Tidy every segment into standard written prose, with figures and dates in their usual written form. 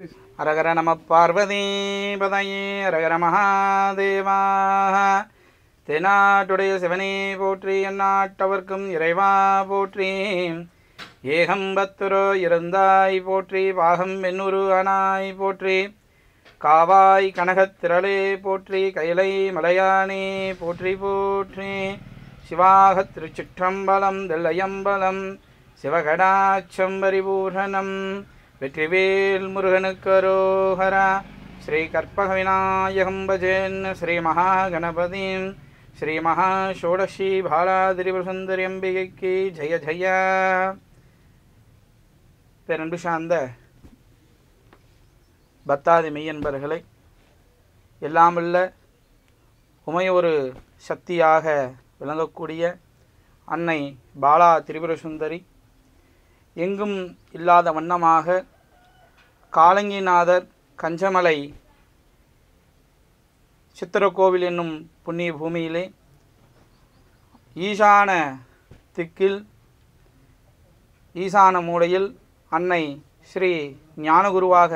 அரகர நம பார்வதி பதையே அரகர மகாதேவா. தென்னாட்டுடைய சிவனே போற்றி, எந்நாட்டவர்க்கும் இறைவா போற்றி. ஏகம்பத்துரோ இருந்தாய் போற்றி, பாகம் வெண்ணுரு அனாய் போற்றி. காவாய் கனகத்திரளே போற்றி, கைலை மலையானே போற்றி போற்றி. சிவாகத் திருச்சிற்றம்பலம் தில்லையம்பலம், சிவகடாட்சம் பரிபூரணம். வெற்றிவேல் முருகனுக்கு அரோகரா. ஸ்ரீ கற்பக விநாயகம் பஜேன் ஸ்ரீ மகாகணபதிம் ஸ்ரீ மகா ஷோடஷி பாலாதிரிபுரசுந்தரி அம்பிகைக்கு ஜெய ஜெய. பேரன்பு சார்ந்த பத்தாதி மெய்யன்பர்களை, எல்லாமுள்ள உமையொரு சக்தியாக விளங்கக்கூடிய அன்னை பாலா திரிபுரசுந்தரி எங்கும் இல்லாத வண்ணமாக காலங்கிநாதர் கஞ்சமலை சித்திரக்கோவில் என்னும் புண்ணிய பூமியிலே ஈசான திக்கில் ஈசான மூலையில் அன்னை ஸ்ரீ ஞானகுருவாக,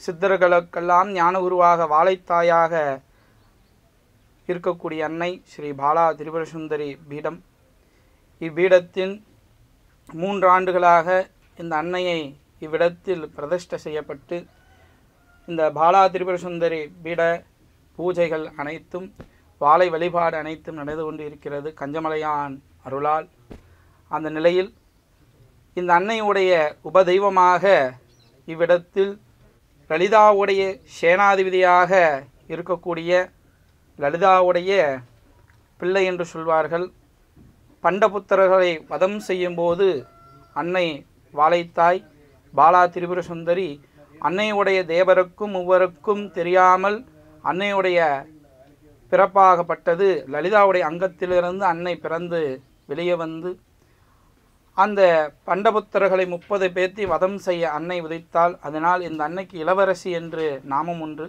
சித்தர்களுக்கெல்லாம் ஞானகுருவாக வாழைத்தாயாக இருக்கக்கூடிய அன்னை ஸ்ரீ பாலா திரிபுரசுந்தரி பீடம். இப்பீடத்தின் 3 ஆண்டுகளாக இந்த அன்னையை இவ்விடத்தில் பிரதிஷ்டை செய்யப்பட்டு இந்த பாலா திரிபுரசுந்தரி பீட பூஜைகள் அனைத்தும், வாழை வழிபாடு அனைத்தும் நடந்து கொண்டு இருக்கிறது கஞ்சமலையான் அருளால். அந்த நிலையில் இந்த அன்னையுடைய உபதெய்வமாக இவ்விடத்தில் லலிதாவுடைய சேனாதிபதியாக இருக்கக்கூடிய லலிதாவுடைய பிள்ளை என்று சொல்வார்கள். பண்டபுத்திரர்களை வதம் செய்யும்போது அன்னை வாழைத்தாய் பாலா திரிபுரசுந்தரி அன்னையுடைய தேவருக்கும் மூவருக்கும் தெரியாமல் அன்னையுடைய பிறப்பாகப்பட்டது. லலிதாவுடைய அங்கத்திலிருந்து அன்னை பிறந்து வெளியே வந்து அந்த பண்டபுத்திரர்களை 30 பேர்த்தி வதம் செய்ய அன்னை உதைத்தாள். அதனால் இந்த அன்னைக்கு இளவரசி என்று நாமம் உண்டு.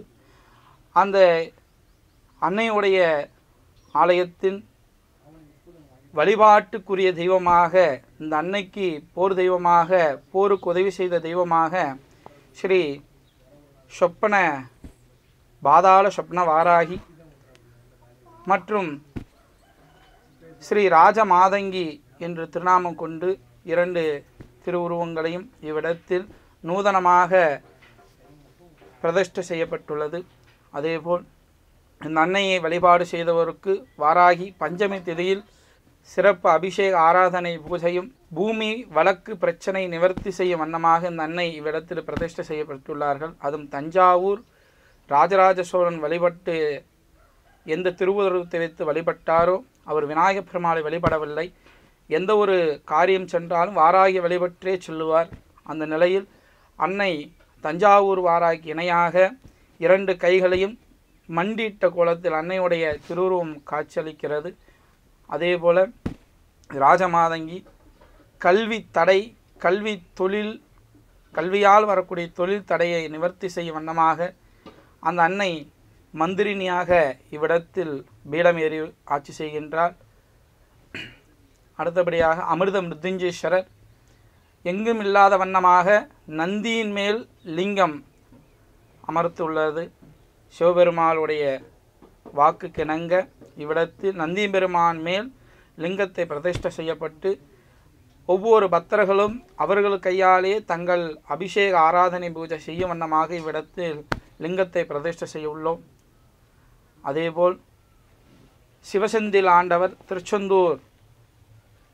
அந்த அன்னையுடைய ஆலயத்தின் வழிபாட்டுக்குரிய தெய்வமாக, இந்த அன்னைக்கு போர் தெய்வமாக, போருக்கு உதவி செய்த தெய்வமாக ஸ்ரீ சொப்பன பாதாள சொப்ன வாராகி மற்றும் ஸ்ரீ ராஜமாதங்கி என்று திருநாமம் கொண்டு 2 திருவுருவங்களையும் இவ்விடத்தில் நூதனமாக பிரதிஷ்டை செய்யப்பட்டுள்ளது. அதேபோல் இந்த அன்னையை வழிபாடு செய்தவருக்கு வாராகி பஞ்சமி திதியில் சிறப்பு அபிஷேக ஆராதனை பூஜையும், பூமி வழக்கு பிரச்சனை நிவர்த்தி செய்யும் வண்ணமாக இந்த அன்னை இவ்விடத்தில் பிரதிஷ்டை செய்யப்பட்டுள்ளார்கள். அதுவும் தஞ்சாவூர் ராஜராஜ சோழன் வழிபட்டு எந்த திருவுருவத்தை வைத்து வழிபட்டாரோ அவர் விநாயகப் பெருமாளை வழிபடவில்லை. எந்த ஒரு காரியம் சென்றாலும் வாராகி வழிபற்றே செல்லுவார். அந்த நிலையில் அன்னை தஞ்சாவூர் வாராகி இணையாக 2 கைகளையும் மண்டியிட்ட கோலத்தில் அன்னையுடைய திருவுருவம் காட்சியளிக்கிறது. அதேபோல் ராஜமாதங்கி கல்வி தடை, கல்வியால் வரக்கூடிய தொழில் தடையை நிவர்த்தி செய்யும் வண்ணமாக அந்த அன்னை மந்திரினியாக இவ்விடத்தில் பீடம் ஏறி ஆட்சி செய்கின்றார். அடுத்தபடியாக அமிர்த மிருத்யுஞ்சேஸ்வரர் எங்கும் இல்லாத வண்ணமாக நந்தியின் மேல் லிங்கம் அமர்த்துள்ளது. சிவபெருமாளுடைய வாக்குக்கிணங்க இவ்விடத்தில் நந்தி பெருமான் மேல் லிங்கத்தை பிரதிஷ்டை செய்யப்பட்டு ஒவ்வொரு பக்தர்களும் அவர்கள் கையாலே தங்கள் அபிஷேக ஆராதனை பூஜை செய்யும் வண்ணமாக இவ்விடத்தில் லிங்கத்தை பிரதிஷ்டை செய்ய உள்ளோம். அதேபோல் சிவசெந்தில் ஆண்டவர் திருச்செந்தூர்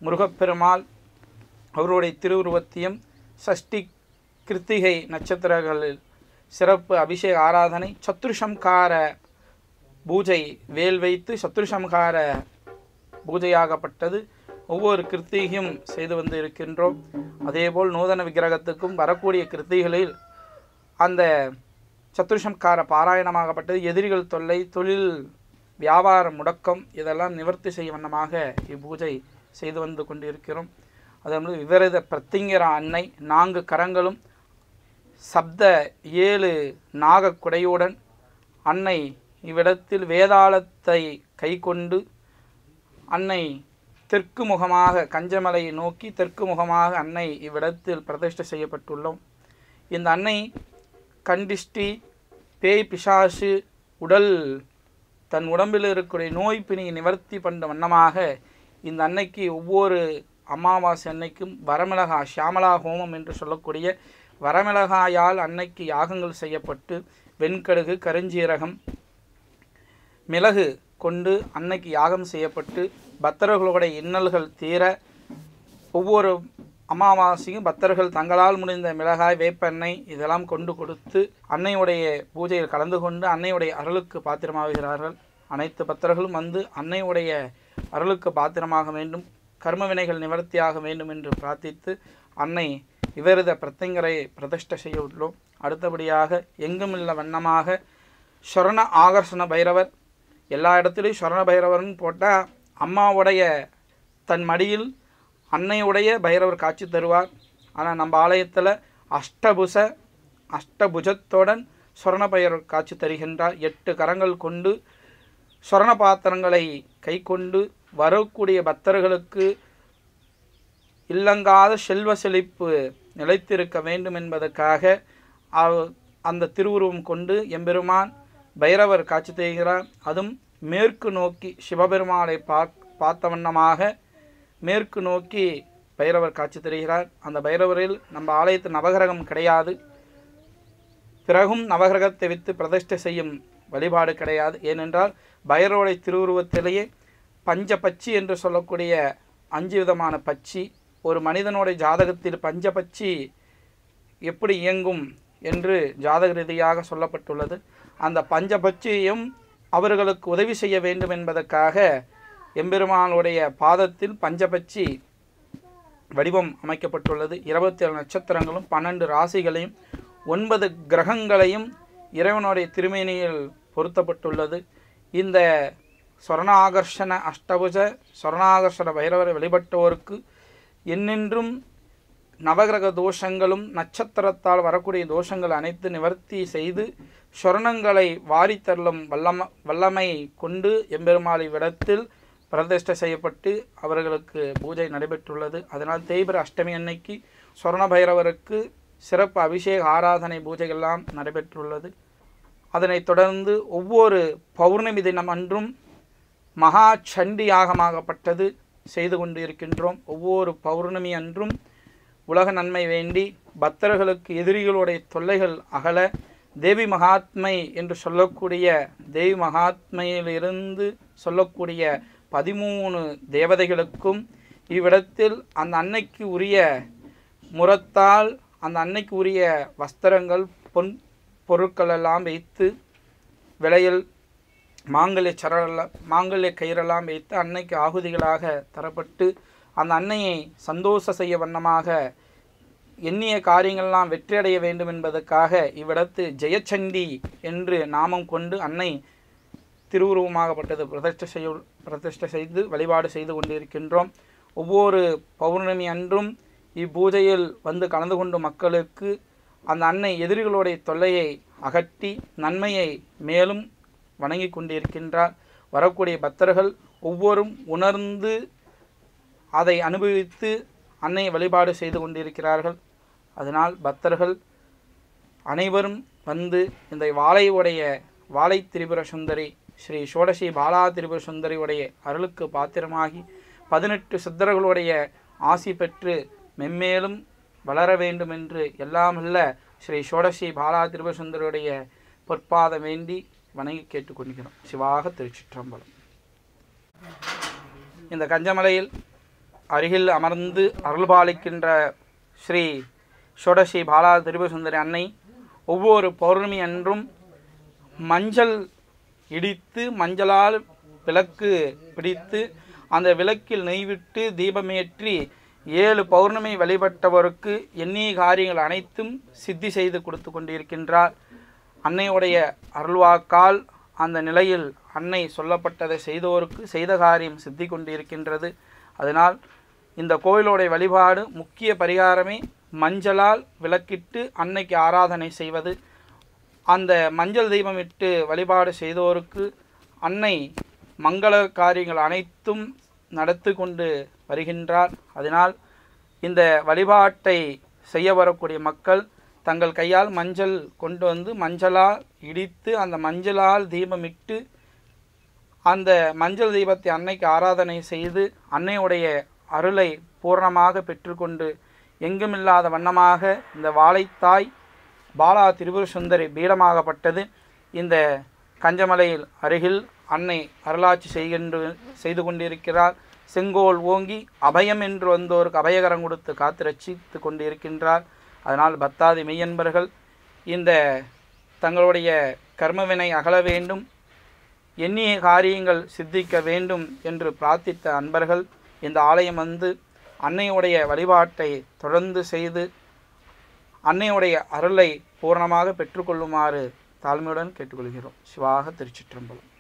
முருகப்பெருமாள் அவருடைய திருவுருவத்தையும் சஷ்டி கிருத்திகை நட்சத்திரங்களில் சிறப்பு அபிஷேக ஆராதனை, சத்துருசம்கார பூஜை, வேல் வைத்து சத்துருசம்ஹார பூஜையாகப்பட்டது. ஒவ்வொரு கிருத்திகையும் செய்து வந்து இருக்கின்றோம். அதேபோல் நூதன விக்கிரகத்துக்கும் வரக்கூடிய கிருத்திகளில் அந்த சத்துருசம்ஹார பாராயணமாகப்பட்டது. எதிரிகள் தொல்லை, தொழில் வியாபார முடக்கம் இதெல்லாம் நிவர்த்தி செய்யும் வண்ணமாக இப்பூஜை செய்து வந்து கொண்டிருக்கிறோம். அதாவது விவரத பிரத்திங்கிற அன்னை 4 கரங்களும் சப்த 7 நாக குடையுடன் அன்னை இவ்விடத்தில் வேதாளத்தை கை கொண்டு அன்னை தெற்கு முகமாக கஞ்சமலையை நோக்கி தெற்கு முகமாக அன்னை இவ்விடத்தில் பிரதிஷ்டை செய்யப்பட்டுள்ளோம். இந்த அன்னை கண்டிஷ்டி, பேய் பிசாசு உடல் தன் உடம்பில் இருக்கக்கூடிய நோய் பிணியை நிவர்த்தி பண்ண வண்ணமாக இந்த அன்னைக்கு ஒவ்வொரு அமாவாசை அன்னைக்கும் வரமிளகா ஷியாமலா ஹோமம் என்று சொல்லக்கூடிய வரமிளகாயால் அன்னைக்கு யாகங்கள் செய்யப்பட்டு வெண்கடுகு, கருஞ்சீரகம், மிளகு கொண்டு அன்னைக்கு யாகம் செய்யப்பட்டு பக்தர்களுடைய இன்னல்கள் தீர ஒவ்வொரு அமாவாசையும் பக்தர்கள் தங்களால் முடிந்த மிளகாய், வேப்பெண்ணெய் இதெல்லாம் கொண்டு கொடுத்து அன்னையுடைய பூஜையில் கலந்து கொண்டு அன்னையுடைய அருளுக்கு பாத்திரமாகிறார்கள். அனைத்து பக்தர்களும் வந்து அன்னையுடைய அருளுக்கு பாத்திரமாக வேண்டும், கர்ம வினைகள் நிவர்த்தியாக வேண்டும் என்று பிரார்த்தித்து அன்னை விவரித பிரத்திங்கரை பிரதிஷ்டை செய்ய உள்ளோம். அடுத்தபடியாக எங்குமில்ல வண்ணமாக ஸ்வர்ண ஆகர்ஷண பைரவர், எல்லா இடத்துலையும் ஸ்வர்ண பைரவர்னு போட்டால் அம்மாவுடைய தன் மடியில் அன்னையுடைய பைரவர் காட்சி தருவார். ஆனால் நம்ம ஆலயத்தில் அஷ்டபுஜத்துடன் ஸ்வர்ண பைரவர் காட்சி தருகின்றார். 8 கரங்கள் கொண்டு ஸ்வர்ண பாத்திரங்களை கை கொண்டு வரக்கூடிய பக்தர்களுக்கு இல்லங்காத செல்வ செழிப்பு நிலைத்திருக்க வேண்டும் என்பதற்காக அந்த திருவுருவம் கொண்டு எம்பெருமான் பைரவர் காட்சி தருகிறார். அதுவும் மேற்கு நோக்கி சிவபெருமானை பார்த்த வண்ணமாக மேற்கு நோக்கி பைரவர் காட்சி தருகிறார். அந்த பைரவரில் நம்ம ஆலயத்தில் நவகிரகம் கிடையாது, பிறகும் நவகிரகத்தை வைத்து பிரதிஷ்டை செய்யும் வழிபாடு கிடையாது. ஏனென்றால் பைரவருடைய திருவுருவத்திலேயே பஞ்சபட்சி என்று சொல்லக்கூடிய 5 விதமான பட்சி, ஒரு மனிதனுடைய ஜாதகத்தில் பஞ்சபட்சி எப்படி இயங்கும் என்று ஜாதக ரீதியாக சொல்லப்பட்டுள்ளது. அந்த பஞ்சபட்சியும் அவர்களுக்கு உதவி செய்ய வேண்டும் என்பதற்காக எம்பெருமானுடைய பாதத்தில் பஞ்சபட்சி வடிவம் அமைக்கப்பட்டுள்ளது. 27 நட்சத்திரங்களும் 12 ராசிகளையும் 9 கிரகங்களையும் இறைவனுடைய திருமேனியில் பொருத்தப்பட்டுள்ளது. இந்த ஸ்வர்ணாகர்ஷண அஷ்டபுஜ ஸ்வர்ணாகர்ஷண பைரவரை வழிபட்டோருக்கு என்னென்றும் நவகிரக தோஷங்களும் நட்சத்திரத்தால் வரக்கூடிய தோஷங்கள் அனைத்து நிவர்த்தி செய்து ஸ்வர்ணங்களை வாரித்தருளும் வல்லமை கொண்டு எம்பெருமாளை விடத்தில் பிரதிஷ்டை செய்யப்பட்டு அவர்களுக்கு பூஜை நடைபெற்றுள்ளது. அதனால் தேய்பிர அஷ்டமி அன்னைக்கு ஸ்வர்ண பைரவருக்கு சிறப்பு அபிஷேக ஆராதனை பூஜைகள்லாம் நடைபெற்றுள்ளது. அதனைத் தொடர்ந்து ஒவ்வொரு பௌர்ணமி தினம் அன்றும் மகா சண்டி யாகமாகப்பட்டது செய்து கொண்டு இருக்கின்றோம். ஒவ்வொரு பௌர்ணமி அன்றும் உலக நன்மை வேண்டி பக்தர்களுக்கு எதிரிகளுடைய தொல்லைகள் அகல தேவி மகாத்மை என்று சொல்லக்கூடிய தேவி மகாத்மையிலிருந்து சொல்லக்கூடிய 13 தேவதைகளுக்கும் இவ்விடத்தில் அந்த அன்னைக்கு உரிய முறத்தால் அந்த அன்னைக்கு உரிய வஸ்திரங்கள், பொன் பொருட்கள் எல்லாம் வைத்து விலையில் மாங்கல்ய கயிறெல்லாம் வைத்து அன்னைக்கு ஆகுதிகளாக தரப்பட்டு அந்த அன்னையை சந்தோஷ செய்ய வண்ணமாக எண்ணிய காரியங்கள்லாம் வெற்றியடைய வேண்டும் என்பதற்காக இவ்விடத்து ஜெயச்சண்டி என்று நாமம் கொண்டு அன்னை திருவுருவமாகப்பட்டது பிரதிஷ்டை செய்து வழிபாடு செய்து கொண்டிருக்கின்றோம். ஒவ்வொரு பௌர்ணமி அன்றும் இப்பூஜையில் வந்து கலந்து கொண்ட மக்களுக்கு அந்த அன்னை எதிரிகளுடைய தொல்லையை அகற்றி நன்மையை மேலும் வணங்கி கொண்டிருக்கின்றார். வரக்கூடிய பக்தர்கள் ஒவ்வொரும் உணர்ந்து அதை அனுபவித்து அன்னை வழிபாடு செய்து கொண்டிருக்கிறார்கள். அதனால் பக்தர்கள் அனைவரும் வந்து இந்த வாழை திரிபுர சுந்தரி ஸ்ரீ ஷோடசி பாலா திரிபுர சுந்தரியுடைய அருளுக்கு பாத்திரமாகி 18 சித்தர்களுடைய ஆசி பெற்று மென்மேலும் வளர வேண்டும் என்று எல்லாமல்ல ஸ்ரீ ஷோடசி பாலா திரிபுர சுந்தரியுடைய பொற்பாதம் வேண்டி வணங்கி கேட்டுக்கொள்கிறோம். சிவாக திருச்சிற்றம்பலம். இந்த கஞ்சமலையில் அருகில் அமர்ந்து அருள்பாலிக்கின்ற ஸ்ரீ ஷோடசி பாலா திரிபுர சுந்தரி அன்னை ஒவ்வொரு பௌர்ணமி அன்றும் மஞ்சள் இடித்து மஞ்சளால் விளக்கு பிடித்து அந்த விளக்கில் நெய்விட்டு தீபமேற்றி 7 பௌர்ணமி வழிபட்டவருக்கு எண்ணிய காரியங்கள் அனைத்தும் சித்தி செய்து கொடுத்து கொண்டிருக்கின்றார். அன்னையுடைய அருள்வாக்கால் அந்த நிலையில் அன்னை சொல்லப்பட்டதை செய்தோருக்கு செய்த காரியம் சித்தி கொண்டிருக்கின்றது. அதனால் இந்த கோயிலுடைய வழிபாடு முக்கிய பரிகாரமே மஞ்சளால் விளக்கிட்டு அன்னைக்கு ஆராதனை செய்வது. அந்த மஞ்சள் தீபமிட்டு வழிபாடு செய்தோருக்கு அன்னை மங்கள காரியங்கள் அனைத்தும் நடத்தி கொண்டு வருகின்றார். அதனால் இந்த வழிபாட்டை செய்ய வரக்கூடிய மக்கள் தங்கள் கையால் மஞ்சள் கொண்டு வந்து மஞ்சளால் இடித்து அந்த மஞ்சளால் தீபமிட்டு அந்த மஞ்சள் தீபத்தை அன்னைக்கு ஆராதனை செய்து அன்னையுடைய அருளை பூரணமாக பெற்றுக்கொண்டு எங்குமில்லாத வண்ணமாக இந்த வாழைத்தாய் பாலா திரிபுர சுந்தரி பீடமாகப்பட்டது. இந்த கஞ்சமலையில் அருகில் அன்னை அருளாட்சி செய்து கொண்டிருக்கிறார். செங்கோல் ஓங்கி அபயம் என்று வந்தோருக்கு அபயகரம் கொடுத்து காத்து ரட்சித்து கொண்டிருக்கின்றார். அதனால் பக்தாதி மெய்யன்பர்கள் இந்த தங்களுடைய கர்மவினை அகல வேண்டும், எண்ணிய காரியங்கள் சித்திக்க வேண்டும் என்று பிரார்த்தித்த அன்பர்கள் இந்த ஆலயம் வந்து அன்னையுடைய வழிபாட்டை தொடர்ந்து செய்து அன்னையுடைய அருளை பூர்ணமாக பெற்றுக்கொள்ளுமாறு தாழ்மையுடன் கேட்டுக்கொள்கிறோம். சிவாக திருச்சிற்றம்பலம்.